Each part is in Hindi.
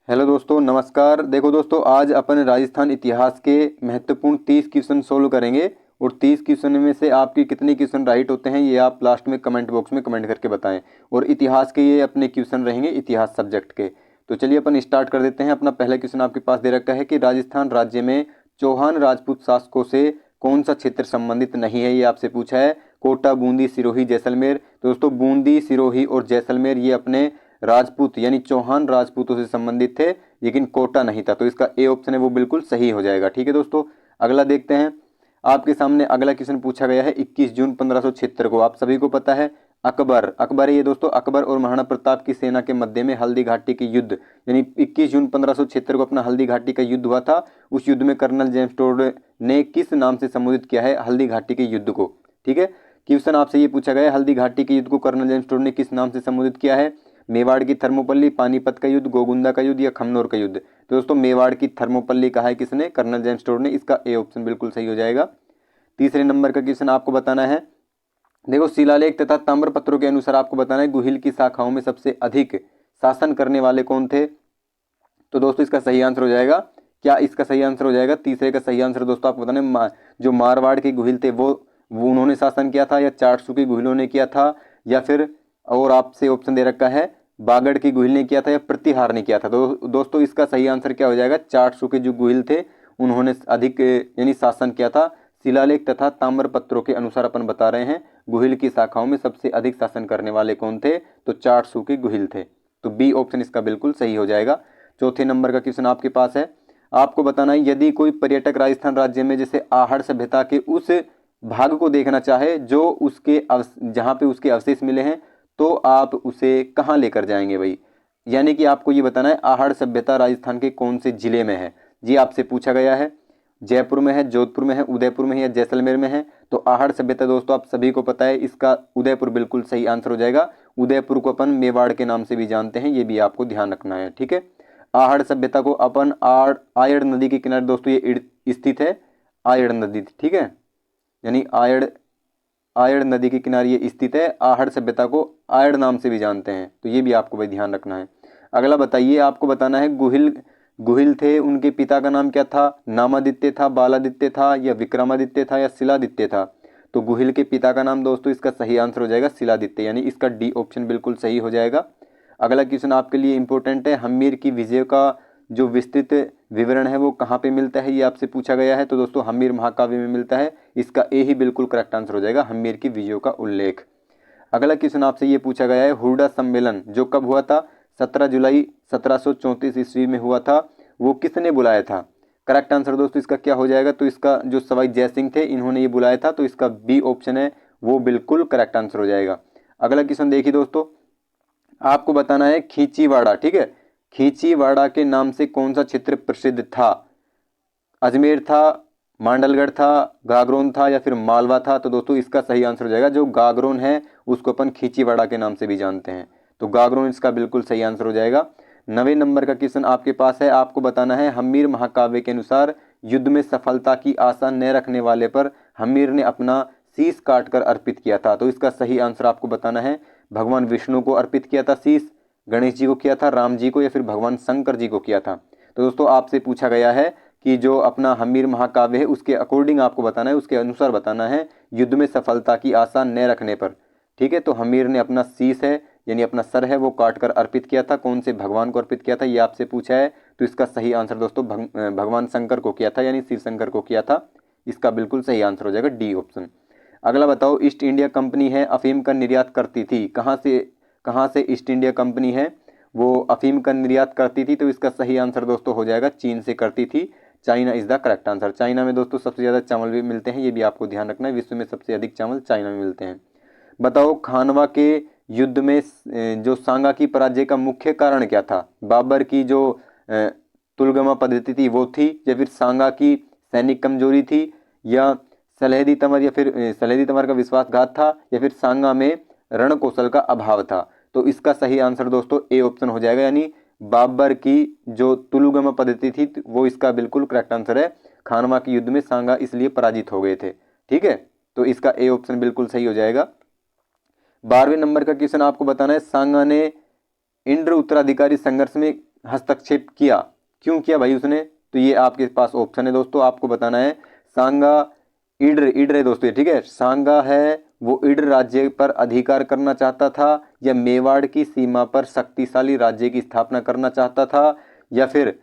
हेलो दोस्तों, नमस्कार। देखो दोस्तों, आज अपन राजस्थान इतिहास के महत्वपूर्ण 30 क्वेश्चन सोल्व करेंगे और 30 क्वेश्चन में से आपके कितने क्वेश्चन राइट होते हैं ये आप लास्ट में कमेंट बॉक्स में कमेंट करके बताएं। और इतिहास के ये अपने क्वेश्चन रहेंगे, इतिहास सब्जेक्ट के। तो चलिए अपन स्टार्ट कर देते हैं। अपना पहला क्वेश्चन आपके पास दे रखा है कि राजस्थान राज्य में चौहान राजपूत शासकों से कौन सा क्षेत्र संबंधित नहीं है, ये आपसे पूछा है। कोटा, बूंदी, सिरोही, जैसलमेर। तो दोस्तों बूंदी, सिरोही और जैसलमेर ये अपने राजपूत यानी चौहान राजपूतों से संबंधित थे, लेकिन कोटा नहीं था। तो इसका ए ऑप्शन है वो बिल्कुल सही हो जाएगा। ठीक है दोस्तों, अगला देखते हैं। आपके सामने अगला क्वेश्चन पूछा गया है 21 जून 1576 को। आप सभी को पता है अकबर है ये दोस्तों। अकबर और महाराणा प्रताप की सेना के मध्य में हल्दी घाटी के युद्ध यानी 21 जून 1576 को अपना हल्दी घाटी का युद्ध हुआ था। उस युद्ध में कर्नल जेम्स टोड ने किस नाम से संबोधित किया है हल्दी घाटी के युद्ध को। ठीक है, क्वेश्चन आपसे ये पूछा गया है हल्दी घाटी के युद्ध को कर्नल जेम्स टोड ने किस नाम से संबोधित किया है। मेवाड़ की थर्मोपल्ली, पानीपत का युद्ध, गोगुंदा का युद्ध या खमनोर का युद्ध। तो दोस्तों मेवाड़ की थर्मोपल्ली कहा है किसने, कर्नल जेम्स टोड ने। इसका ए ऑप्शन बिल्कुल सही हो जाएगा। तीसरे नंबर का क्वेश्चन आपको बताना है। देखो, शिलालेख तथा ताम्र पत्रों के अनुसार आपको बताना है गुहिल की शाखाओं में सबसे अधिक शासन करने वाले कौन थे। तो दोस्तों इसका सही आंसर हो जाएगा, क्या इसका सही आंसर हो जाएगा तीसरे का सही आंसर दोस्तों आपको बताना है जो मारवाड़ के गुहिल थे वो उन्होंने शासन किया था, या चारसू के गुहिलों ने किया था, या फिर और आपसे ऑप्शन दे रखा है बागड़ के गुहिल ने किया था या प्रतिहार ने किया था। तो दोस्तों इसका सही आंसर क्या हो जाएगा, चारसू के जो गुहिल थे उन्होंने अधिक यानी शासन किया था। शिलालेख तथा ताम्र पत्रों के अनुसार अपन बता रहे हैं गुहिल की शाखाओं में सबसे अधिक शासन करने वाले कौन थे, तो चारसू के गुहिल थे। तो बी ऑप्शन इसका बिल्कुल सही हो जाएगा। चौथे नंबर का क्वेश्चन आपके पास है। आपको बताना है यदि कोई पर्यटक राजस्थान राज्य में जैसे आहड़ सभ्यता के उस भाग को देखना चाहे जो उसके जहां पे उसके अवशेष मिले हैं, तो आप उसे कहाँ लेकर जाएंगे भाई। यानी कि आपको ये बताना है आहड़ सभ्यता राजस्थान के कौन से जिले में है। जी आपसे पूछा गया है जयपुर में है, जोधपुर में है, उदयपुर में है या जैसलमेर में है। तो आहड़ सभ्यता दोस्तों आप सभी को पता है, इसका उदयपुर बिल्कुल सही आंसर हो जाएगा। उदयपुर को अपन मेवाड़ के नाम से भी जानते हैं, ये भी आपको ध्यान रखना है। ठीक है, आहड़ सभ्यता को अपन आयड़ नदी के किनारे दोस्तों ये स्थित है, आयड़ नदी। ठीक है, यानी आयड़ आयड़ नदी के किनारे ये स्थित है। आहड़ सभ्यता को आयड़ नाम से भी जानते हैं, तो ये भी आपको भाई ध्यान रखना है। अगला बताइए, आपको बताना है गुहिल गुहिल थे उनके पिता का नाम क्या था। नामादित्य था, बालादित्य था या विक्रमादित्य था या शिलादित्य था। तो गुहिल के पिता का नाम दोस्तों इसका सही आंसर हो जाएगा शिलादित्य, यानी इसका डी ऑप्शन बिल्कुल सही हो जाएगा। अगला क्वेश्चन आपके लिए इंपॉर्टेंट है, हम्मीर की विजय का जो विस्तृत विवरण है वो कहाँ पे मिलता है, ये आपसे पूछा गया है। तो दोस्तों हम्मीर महाकाव्य में मिलता है, इसका ए ही बिल्कुल करेक्ट आंसर हो जाएगा, हम्मीर की विजयों का उल्लेख। अगला क्वेश्चन आपसे ये पूछा गया है, हुरडा सम्मेलन जो कब हुआ था, 17 जुलाई 1734 ईस्वी में हुआ था, वो किसने बुलाया था। करेक्ट आंसर दोस्तों इसका क्या हो जाएगा, तो इसका जो सवाई जयसिंह थे इन्होंने ये बुलाया था, तो इसका बी ऑप्शन है वो बिल्कुल करेक्ट आंसर हो जाएगा। अगला क्वेश्चन देखिए दोस्तों, आपको बताना है खींचीवाड़ा। ठीक है, खींचीवाड़ा के नाम से कौन सा क्षेत्र प्रसिद्ध था। अजमेर था, मांडलगढ़ था, गागरोन था या फिर मालवा था। तो दोस्तों इसका सही आंसर हो जाएगा जो गागरोन है उसको अपन खींचीवाड़ा के नाम से भी जानते हैं, तो गागरोन इसका बिल्कुल सही आंसर हो जाएगा। 9वें नंबर का क्वेश्चन आपके पास है। आपको बताना है हम्मीर महाकाव्य के अनुसार युद्ध में सफलता की आशा न रखने वाले पर हम्मीर ने अपना शीश काटकर अर्पित किया था। तो इसका सही आंसर आपको बताना है, भगवान विष्णु को अर्पित किया था शीश, गणेश जी को किया था, राम जी को या फिर भगवान शंकर जी को किया था। तो दोस्तों आपसे पूछा गया है कि जो अपना हम्मीर महाकाव्य है उसके अकॉर्डिंग आपको बताना है, उसके अनुसार बताना है युद्ध में सफलता की आशा न रखने पर। ठीक है, तो हम्मीर ने अपना शीश है यानी अपना सर है वो काट कर अर्पित किया था, कौन से भगवान को अर्पित किया था ये आपसे पूछा है। तो इसका सही आंसर दोस्तों भगवान शंकर को किया था, यानी शिव शंकर को किया था। इसका बिल्कुल सही आंसर हो जाएगा डी ऑप्शन। अगला बताओ, ईस्ट इंडिया कंपनी है अफीम का निर्यात करती थी, कहाँ से ईस्ट इंडिया कंपनी है वो अफीम का निर्यात करती थी। तो इसका सही आंसर दोस्तों हो जाएगा चीन से करती थी, China is the correct answer. China में दोस्तों सबसे ज़्यादा चावल भी मिलते हैं, ये भी आपको ध्यान रखना है, विश्व में सबसे अधिक चावल चाइना में मिलते हैं। बताओ, खानवा के युद्ध में जो सांगा की पराजय का मुख्य कारण क्या था। बाबर की जो तुलगमा पद्धति थी वो थी, या फिर सांगा की सैनिक कमजोरी थी, या सलेहदी तमर या फिर सलेहदी तमर का विश्वासघात था, या फिर सांगा में रण कौशल का अभाव था। तो इसका सही आंसर दोस्तों ए ऑप्शन हो जाएगा, यानी बाबर की जो तुलगमा पद्धति थी वो इसका बिल्कुल करेक्ट आंसर है। खानवा के युद्ध में सांगा इसलिए पराजित हो गए थे। ठीक है, तो इसका ए ऑप्शन बिल्कुल सही हो जाएगा। 12वें नंबर का क्वेश्चन आपको बताना है, सांगा ने इंद्र उत्तराधिकारी संघर्ष में हस्तक्षेप किया, क्यों किया भाई उसने, तो ये आपके पास ऑप्शन है दोस्तों, आपको बताना है। सांगा ईडर, ईडर है दोस्तों, ठीक है, सांगा है वो ईडर राज्य पर अधिकार करना चाहता था, या मेवाड़ की सीमा पर शक्तिशाली राज्य की स्थापना करना चाहता था, या फिर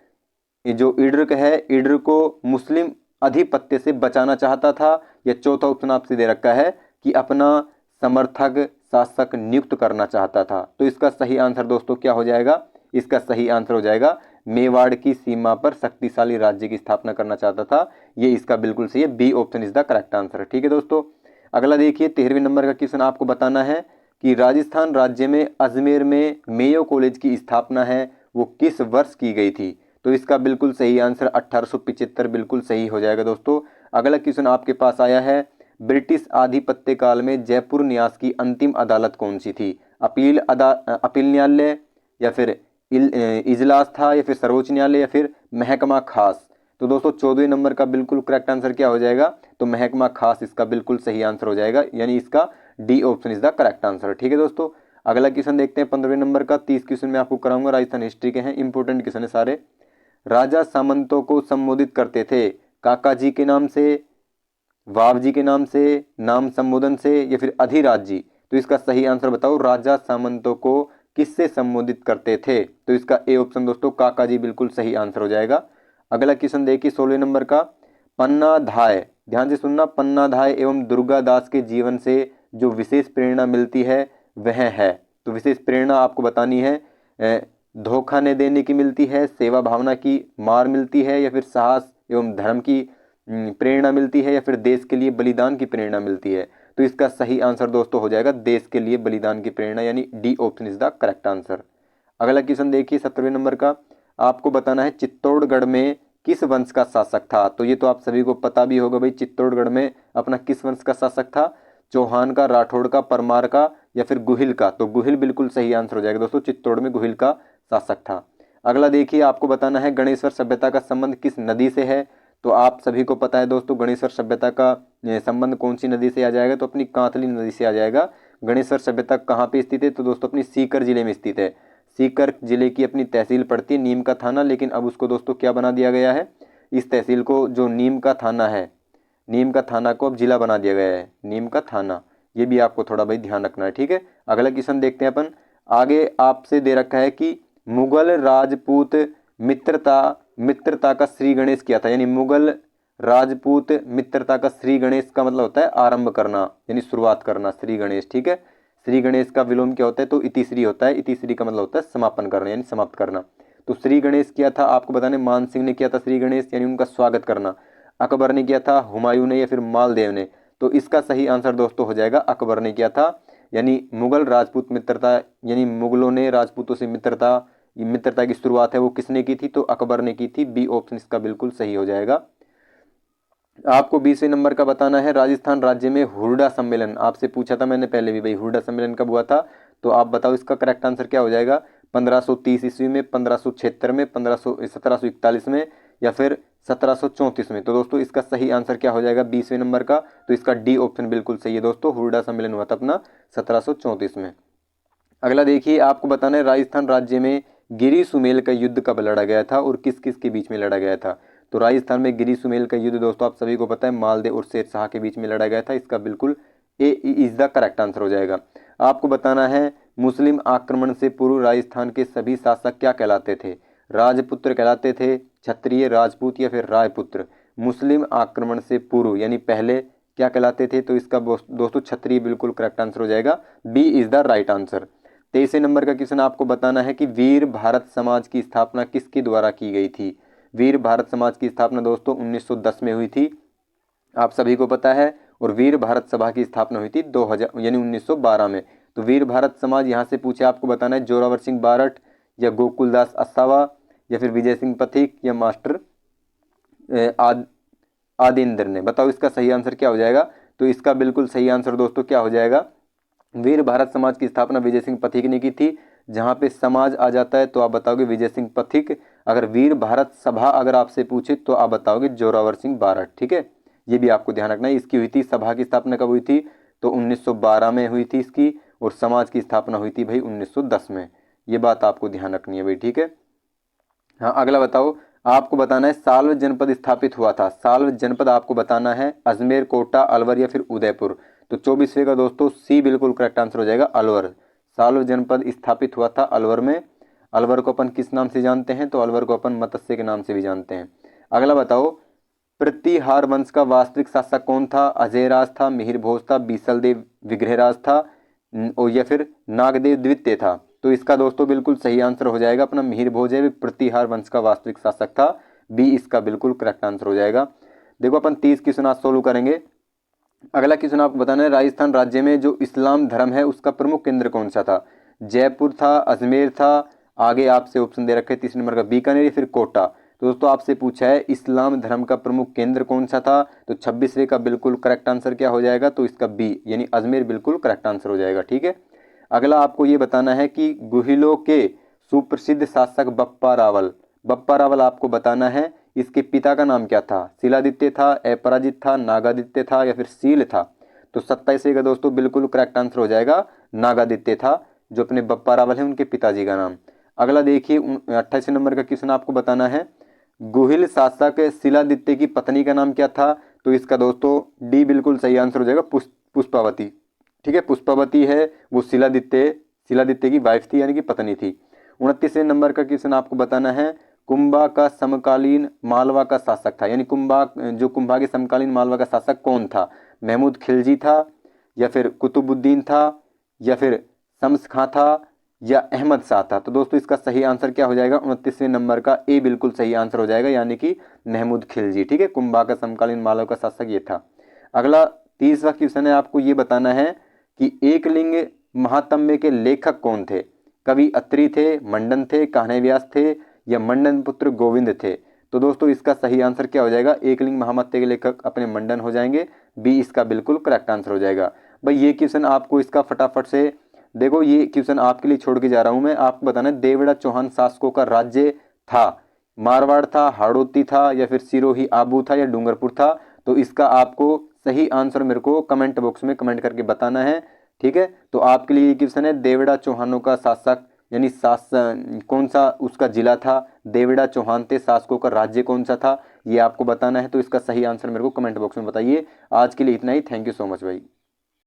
ये जो ईडर है ईडर को मुस्लिम आधिपत्य से बचाना चाहता था, या चौथा ऑप्शन आपसे दे रखा है कि अपना समर्थक शासक नियुक्त करना चाहता था। तो इसका सही आंसर दोस्तों क्या हो जाएगा, इसका सही आंसर हो जाएगा मेवाड़ की सीमा पर शक्तिशाली राज्य की स्थापना करना चाहता था, ये इसका बिल्कुल सही है, B option is the correct answer. ठीक है दोस्तों, अगला देखिए 13वें नंबर का क्वेश्चन आपको बताना है कि राजस्थान राज्य में अजमेर में मेयो कॉलेज की स्थापना है वो किस वर्ष की गई थी, तो इसका बिल्कुल सही आंसर 1875 बिल्कुल सही हो जाएगा दोस्तों। अगला क्वेश्चन आपके पास आया है, ब्रिटिश आधिपत्य काल में जयपुर न्यास की अंतिम अदालत कौन सी थी, अपील न्यायालय, या फिर इजलास था, या फिर सर्वोच्च न्यायालय, या फिर महकमा खास। तो दोस्तों 14वें नंबर का बिल्कुल करेक्ट आंसर क्या हो जाएगा, तो महकमा खास इसका बिल्कुल सही आंसर हो जाएगा, यानी इसका D option is the correct answer. ठीक है दोस्तों, अगला क्वेश्चन देखते हैं 15वें नंबर का। 30 क्वेश्चन में आपको कराऊंगा, राजस्थान हिस्ट्री के हैं, इंपोर्टेंट क्वेश्चन है सारे। राजा सामंतों को संबोधित करते थे काका जी के नाम से, वाव जी के नाम से, नाम संबोधन से, या फिर अधिराज जी। तो इसका सही आंसर बताओ, राजा सामंतों को किससे संबोधित करते थे, तो इसका ए ऑप्शन दोस्तों काका जी बिल्कुल सही आंसर हो जाएगा। अगला क्वेश्चन देखिए 16वें नंबर का, पन्नाधाय, ध्यान से सुनना, पन्नाधाय एवं दुर्गादास के जीवन से जो विशेष प्रेरणा मिलती है वह है, तो विशेष प्रेरणा आपको बतानी है, धोखा न देने की मिलती है, सेवा भावना की मार मिलती है, या फिर साहस एवं धर्म की प्रेरणा मिलती है, या फिर देश के लिए बलिदान की प्रेरणा मिलती है। तो इसका सही आंसर दोस्तों हो जाएगा देश के लिए बलिदान की प्रेरणा, यानी D option is the correct answer. अगला क्वेश्चन देखिए 17वें नंबर का, आपको बताना है चित्तौड़गढ़ में किस वंश का शासक था, तो ये तो आप सभी को पता भी होगा भाई, चित्तौड़गढ़ में अपना किस वंश का शासक था, चौहान का, राठौड़ का, परमार का, या फिर गुहिल का। तो गुहिल बिल्कुल सही आंसर हो जाएगा दोस्तों, चित्तौड़ में गुहिल का शासक था। अगला देखिए आपको बताना है गणेश्वर सभ्यता का संबंध किस नदी से है, तो आप सभी को पता है दोस्तों गणेश्वर सभ्यता का संबंध कौन सी नदी से आ जाएगा, तो अपनी कांतली नदी से आ जाएगा। गणेश्वर सभ्यता कहाँ पे स्थित है, तो दोस्तों अपनी सीकर जिले में स्थित है। सीकर जिले की अपनी तहसील पड़ती है नीम का थाना, लेकिन अब उसको दोस्तों क्या बना दिया गया है, इस तहसील को जो नीम का थाना है, नीम का थाना को अब जिला बना दिया गया है, नीम का थाना, ये भी आपको थोड़ा भाई ध्यान रखना है। ठीक है, अगला क्वेश्चन देखते हैं अपन, आगे आपसे दे रखा है कि मुगल राजपूत मित्रता का श्री गणेश किया था, यानी मुगल राजपूत मित्रता का श्री गणेश का मतलब होता है आरंभ करना, यानी शुरुआत करना, श्री गणेश। ठीक है, श्री गणेश का विलोम क्या होता है, तो इतिश्री होता है, इतिश्री का मतलब होता है समापन करना, यानी समाप्त करना। तो श्री गणेश किया था आपको बताने, मान सिंह ने किया था श्री गणेश, यानी उनका स्वागत करना। अकबर ने किया था, हुमायूं ने, या फिर मालदेव ने। तो इसका सही आंसर दोस्तों हो जाएगा अकबर ने किया था, यानी मुगल राजपूत मित्रता, यानी मुगलों ने राजपूतों से मित्रता की शुरुआत है वो किसने की थी, तो अकबर ने की थी, बी ऑप्शन इसका बिल्कुल सही हो जाएगा। आपको 20वें नंबर का बताना है, राजस्थान राज्य में हुरडा सम्मेलन आपसे पूछा था मैंने पहले भी भाई, हुरडा सम्मेलन कब हुआ था, तो आप बताओ इसका करेक्ट आंसर क्या हो जाएगा, 1530 ईस्वी में, 1576 में, 1741 में, या फिर 1734 में। तो दोस्तों इसका सही आंसर क्या हो जाएगा 20वें नंबर का, तो इसका डी ऑप्शन बिल्कुल सही है दोस्तों, हुरडा सम्मेलन हुआ था अपना 1734 में। अगला देखिए आपको बताना है, राजस्थान राज्य में गिरी सुमेल का युद्ध कब लड़ा गया था और किस किस के बीच में लड़ा गया था, तो राजस्थान में गिरी सुमेल का युद्ध दोस्तों आप सभी को पता है मालदेव और शेर शाह के बीच में लड़ा गया था, इसका बिल्कुल ए इज द करेक्ट आंसर हो जाएगा। आपको बताना है, मुस्लिम आक्रमण से पूर्व राजस्थान के सभी शासक क्या कहलाते थे, राजपुत्र कहलाते थे, क्षत्रिय, राजपूत, या फिर रायपुत्र। मुस्लिम आक्रमण से पूर्व यानी पहले क्या कहलाते थे, तो इसका दोस्तों क्षत्रिय बिल्कुल करेक्ट आंसर हो जाएगा, B is the right answer. 23वें नंबर का क्वेश्चन आपको बताना है कि वीर भारत समाज की स्थापना किसके द्वारा की गई थी। वीर भारत समाज की स्थापना दोस्तों 1910 में हुई थी, आप सभी को पता है, और वीर भारत सभा की स्थापना हुई थी 2000 यानी 1912 में। तो वीर भारत समाज यहाँ से पूछे आपको बताना है जोरावर सिंह बारठ, या गोकुलदास असावा, या फिर विजय सिंह पथिक, या मास्टर आदिंदर ने। बताओ इसका सही आंसर क्या हो जाएगा, तो इसका बिल्कुल सही आंसर दोस्तों क्या हो जाएगा, वीर भारत समाज की स्थापना विजय सिंह पथिक ने की थी। जहां पे समाज आ जाता है तो आप बताओगे विजय सिंह पथिक, अगर वीर भारत सभा अगर आपसे पूछे तो आप बताओगे जोरावर सिंह बारठ। ठीक है, ये भी आपको ध्यान रखना है। इसकी हुई थी सभा की स्थापना कब हुई थी, तो 1912 में हुई थी इसकी, और समाज की स्थापना हुई थी भाई 1910 में। ये बात आपको ध्यान रखनी है भाई। ठीक है, हाँ, अगला बताओ, आपको बताना है साल्व जनपद स्थापित हुआ था। साल्व जनपद आपको बताना है अजमेर, कोटा, अलवर या फिर उदयपुर। तो 24वें का दोस्तों सी बिल्कुल करेक्ट आंसर हो जाएगा, अलवर। साल्व जनपद स्थापित हुआ था अलवर में। अलवर को अपन किस नाम से जानते हैं? तो अलवर को अपन मत्स्य के नाम से भी जानते हैं। अगला बताओ, प्रतिहार वंश का वास्तविक शासक कौन था? अजयराज था, मिहिर भोज था, बीसलदेव विग्रहराज था, और या फिर नागदेव द्वितीय था। तो इसका दोस्तों बिल्कुल सही आंसर हो जाएगा अपना मिहिर भोज है, प्रतिहार वंश का वास्तविक शासक था। बी इसका बिल्कुल करेक्ट आंसर हो जाएगा। देखो अपन 30 क्वेश्चन आज सोल्व करेंगे। अगला क्वेश्चन आपको बताना है, राजस्थान राज्य में जो इस्लाम धर्म है उसका प्रमुख केंद्र कौन सा था? जयपुर था, अजमेर था, आगे आपसे ऑप्शन दे रखे 3 नंबर का बीकानेर या फिर कोटा। तो दोस्तों आपसे पूछा है इस्लाम धर्म का प्रमुख केंद्र कौन सा था? तो 26वें का बिल्कुल करेक्ट आंसर क्या हो जाएगा? तो इसका बी यानी अजमेर बिल्कुल करेक्ट आंसर हो जाएगा। ठीक है, अगला आपको ये बताना है कि गुहिलों के सुप्रसिद्ध शासक बप्पा रावल। बप्पा रावल आपको बताना है इसके पिता का नाम क्या था? शिलादित्य था, अपराजित था, नागादित्य था या फिर शील था। तो 27वें का दोस्तों बिल्कुल करेक्ट आंसर हो जाएगा नागादित्य था, जो अपने बप्पा रावल है उनके पिताजी का नाम। अगला देखिए 28 नंबर का क्वेश्चन आपको बताना है, गुहिल शासक शिलादित्य की पत्नी का नाम क्या था? तो इसका दोस्तों डी बिल्कुल सही आंसर हो जाएगा, पुष्पावती। ठीक है, पुष्पावती है वो शिलादित्य की वाइफ थी यानी कि पत्नी थी। 29वें नंबर का क्वेश्चन आपको बताना है, कुंभा का समकालीन मालवा का शासक था, यानी कुंभा के समकालीन मालवा का शासक कौन था? महमूद खिलजी था, या फिर कुतुबुद्दीन था, या फिर शम्स खां था, या अहमद शाह था। तो दोस्तों इसका सही आंसर क्या हो जाएगा? 29वें नंबर का ए बिल्कुल सही आंसर हो जाएगा, यानी कि महमूद खिलजी। ठीक है, कुंभा का समकालीन मालवा का शासक ये था। अगला 30वां क्वेश्चन है, आपको ये बताना है कि एकलिंग महात्म्य के लेखक कौन थे? कवि अत्रि थे, मंडन थे, कान्ह व्यास थे, या मंडन पुत्र गोविंद थे। तो दोस्तों इसका सही आंसर क्या हो जाएगा? एकलिंग महात्म्य के लेखक अपने मंडन हो जाएंगे, बी इसका बिल्कुल करेक्ट आंसर हो जाएगा। भाई ये क्वेश्चन आपको इसका फटाफट से देखो, ये क्वेश्चन आपके लिए छोड़ के जा रहा हूं मैं, आपको बताना है देवड़ा चौहान शासकों का राज्य था मारवाड़ था, हाड़ौती था, या फिर सिरोही आबू था, या डूंगरपुर था। तो इसका आपको सही आंसर मेरे को कमेंट बॉक्स में कमेंट करके बताना है। ठीक है, तो आपके लिए ये क्वेश्चन है, देवड़ा चौहानों का शासक यानी शासन कौन सा उसका जिला था? देवड़ा चौहान थे, शासकों का राज्य कौन सा था? ये आपको बताना है। तो इसका सही आंसर मेरे को कमेंट बॉक्स में बताइए। आज के लिए इतना ही, थैंक यू सो मच भाई।